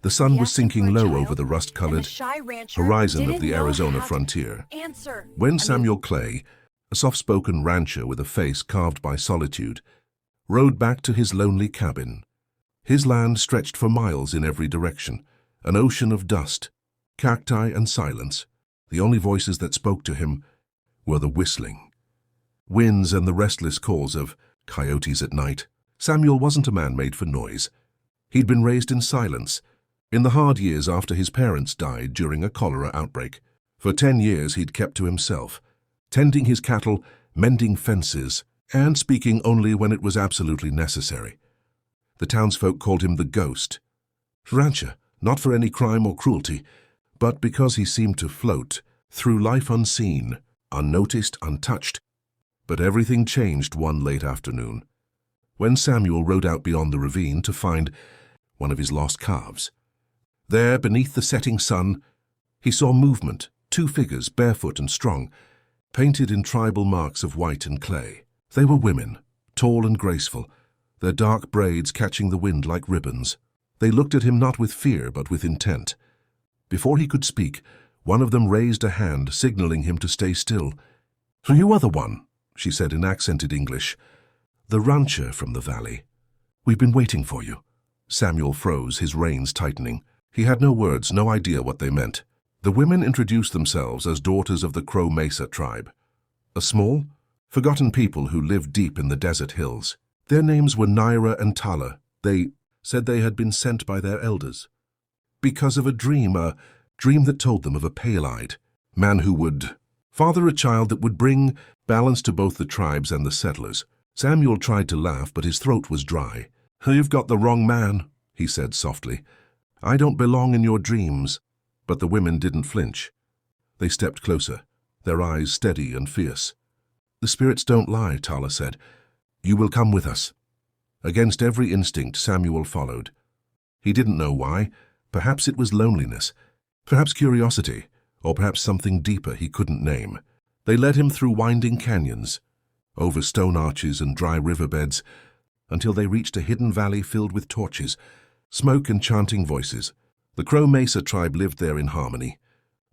The sun was sinking low over the and the rust-colored shy rancher horizon of didn't the know Arizona how to frontier. answer. When Samuel Clay, a soft-spoken rancher with a face carved by solitude, rode back to his lonely cabin, his land stretched for miles in every direction, an ocean of dust, cacti and silence. The only voices that spoke to him were the whistling winds and the restless calls of coyotes at night. Samuel wasn't a man made for noise. He'd been raised in silence, in the hard years after his parents died during a cholera outbreak. For 10 years he'd kept to himself, tending his cattle, mending fences, and speaking only when it was absolutely necessary. The townsfolk called him the Ghost Rancher, not for any crime or cruelty, but because he seemed to float through life unseen, unnoticed, untouched. But everything changed one late afternoon, when Samuel rode out beyond the ravine to find one of his lost calves. There, beneath the setting sun, he saw movement, 2 figures, barefoot and strong, painted in tribal marks of white and clay. They were women, tall and graceful, their dark braids catching the wind like ribbons. They looked at him not with fear, but with intent. Before he could speak, one of them raised a hand, signaling him to stay still. "So you are the one," she said in accented English. "The rancher from the valley. We've been waiting for you." Samuel froze, his reins tightening. He had no words, no idea what they meant. The women introduced themselves as daughters of the Crow Mesa tribe, a small, forgotten people who lived deep in the desert hills. Their names were Naira and Tala. They said they had been sent by their elders because of a dream that told them of a pale-eyed man who would father a child that would bring balance to both the tribes and the settlers. Samuel tried to laugh, but his throat was dry. "You've got the wrong man," he said softly. "I don't belong in your dreams." But the women didn't flinch. They stepped closer, their eyes steady and fierce. "The spirits don't lie," Tala said. "You will come with us." Against every instinct, Samuel followed. He didn't know why. Perhaps it was loneliness, perhaps curiosity, or perhaps something deeper he couldn't name. They led him through winding canyons, over stone arches and dry riverbeds, until they reached a hidden valley filled with torches, smoke and chanting voices. The Crow Mesa tribe lived there in harmony,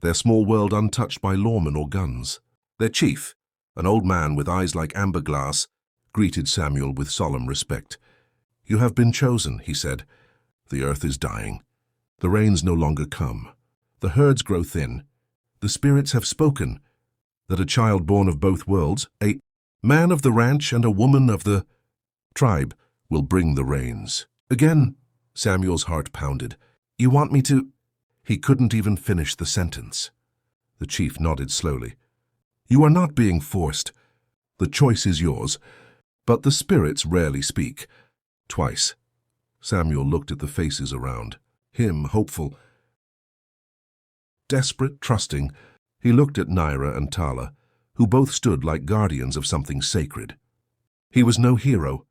their small world untouched by lawmen or guns. Their chief, an old man with eyes like amber glass, greeted Samuel with solemn respect. "You have been chosen," he said. "The earth is dying. The rains no longer come. The herds grow thin. The spirits have spoken that a child born of both worlds, a man of the ranch and a woman of the tribe, will bring the rains." Again, Samuel's heart pounded. "You want me to—" He couldn't even finish the sentence. The chief nodded slowly. "You are not being forced. The choice is yours. But the spirits rarely speak." Twice, Samuel looked at the faces around him, hopeful, desperate, trusting. He looked at Naira and Tala, who both stood like guardians of something sacred. He was no hero.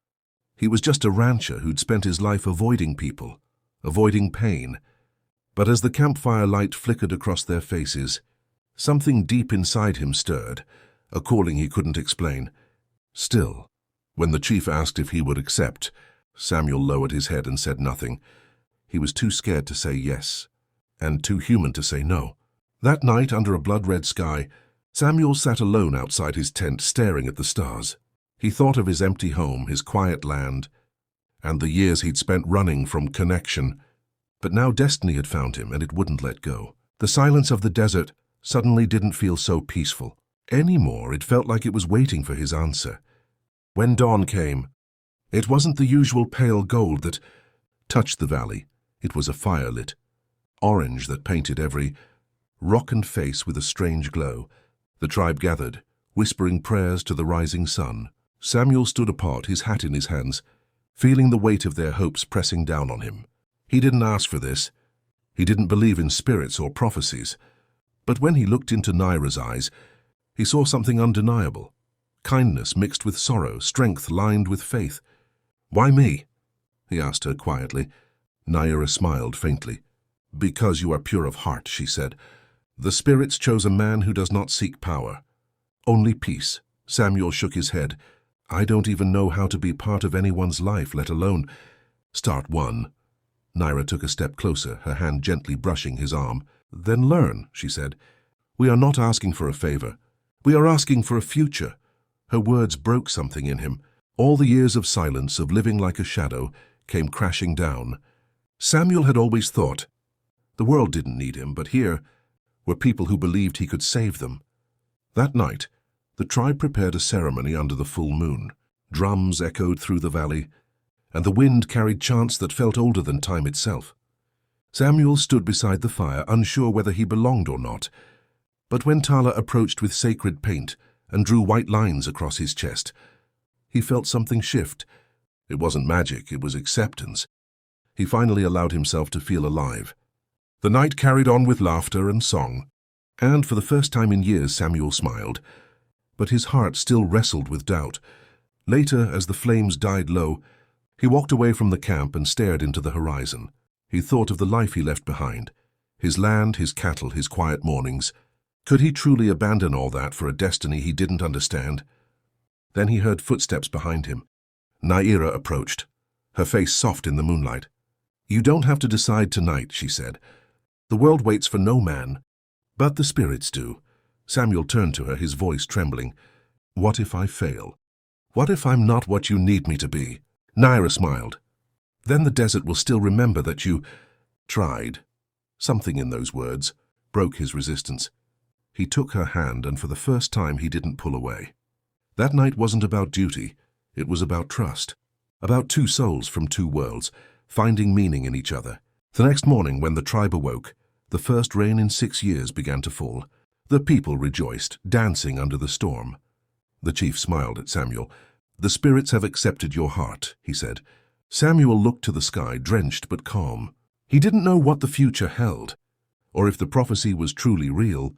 He was just a rancher who'd spent his life avoiding people, avoiding pain. But as the campfire light flickered across their faces, something deep inside him stirred, a calling he couldn't explain. Still, when the chief asked if he would accept, Samuel lowered his head and said nothing. He was too scared to say yes, and too human to say no. That night, under a blood-red sky, Samuel sat alone outside his tent, staring at the stars. He thought of his empty home, his quiet land, and the years he'd spent running from connection. But now destiny had found him, and it wouldn't let go. The silence of the desert suddenly didn't feel so peaceful anymore. It felt like it was waiting for his answer. When dawn came, it wasn't the usual pale gold that touched the valley. It was a fire-lit orange that painted every rock and face with a strange glow. The tribe gathered, whispering prayers to the rising sun. Samuel stood apart, his hat in his hands, feeling the weight of their hopes pressing down on him. He didn't ask for this. He didn't believe in spirits or prophecies. But when he looked into Naira's eyes, he saw something undeniable. Kindness mixed with sorrow, strength lined with faith. "Why me?" he asked her quietly. Naira smiled faintly. "Because you are pure of heart," she said. "The spirits chose a man who does not seek power, only peace." Samuel shook his head. "I don't even know how to be part of anyone's life, let alone start one." Naira took a step closer, her hand gently brushing his arm. "Then learn," she said. "We are not asking for a favor. We are asking for a future." Her words broke something in him. All the years of silence, of living like a shadow, came crashing down. Samuel had always thought the world didn't need him, but here were people who believed he could save them. That night, the tribe prepared a ceremony under the full moon. Drums echoed through the valley, and the wind carried chants that felt older than time itself. Samuel stood beside the fire, unsure whether he belonged or not. But when Tala approached with sacred paint and drew white lines across his chest, he felt something shift. It wasn't magic, it was acceptance. He finally allowed himself to feel alive. The night carried on with laughter and song, and for the first time in years Samuel smiled. But his heart still wrestled with doubt. Later, as the flames died low, he walked away from the camp and stared into the horizon. He thought of the life he left behind, his land, his cattle, his quiet mornings. Could he truly abandon all that for a destiny he didn't understand? Then he heard footsteps behind him. Naira approached, her face soft in the moonlight. "You don't have to decide tonight," she said. "The world waits for no man, but the spirits do." Samuel turned to her, his voice trembling. "What if I fail? What if I'm not what you need me to be?" Naira smiled. "Then the desert will still remember that you tried." Something in those words broke his resistance. He took her hand, and for the first time he didn't pull away. That night wasn't about duty, it was about trust. About two souls from two worlds, finding meaning in each other. The next morning, when the tribe awoke, the first rain in 6 years began to fall. The people rejoiced, dancing under the storm. The chief smiled at Samuel. "The spirits have accepted your heart," he said. Samuel looked to the sky, drenched but calm. He didn't know what the future held, or if the prophecy was truly real,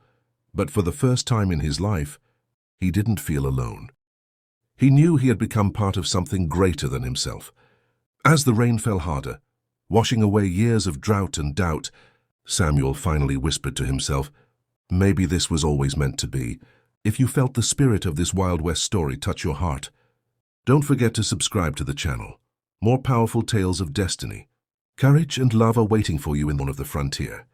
but for the first time in his life, he didn't feel alone. He knew he had become part of something greater than himself. As the rain fell harder, washing away years of drought and doubt, Samuel finally whispered to himself, "Maybe this was always meant to be." If you felt the spirit of this Wild West story touch your heart, don't forget to subscribe to the channel. More powerful tales of destiny, courage and love are waiting for you in one of the frontier.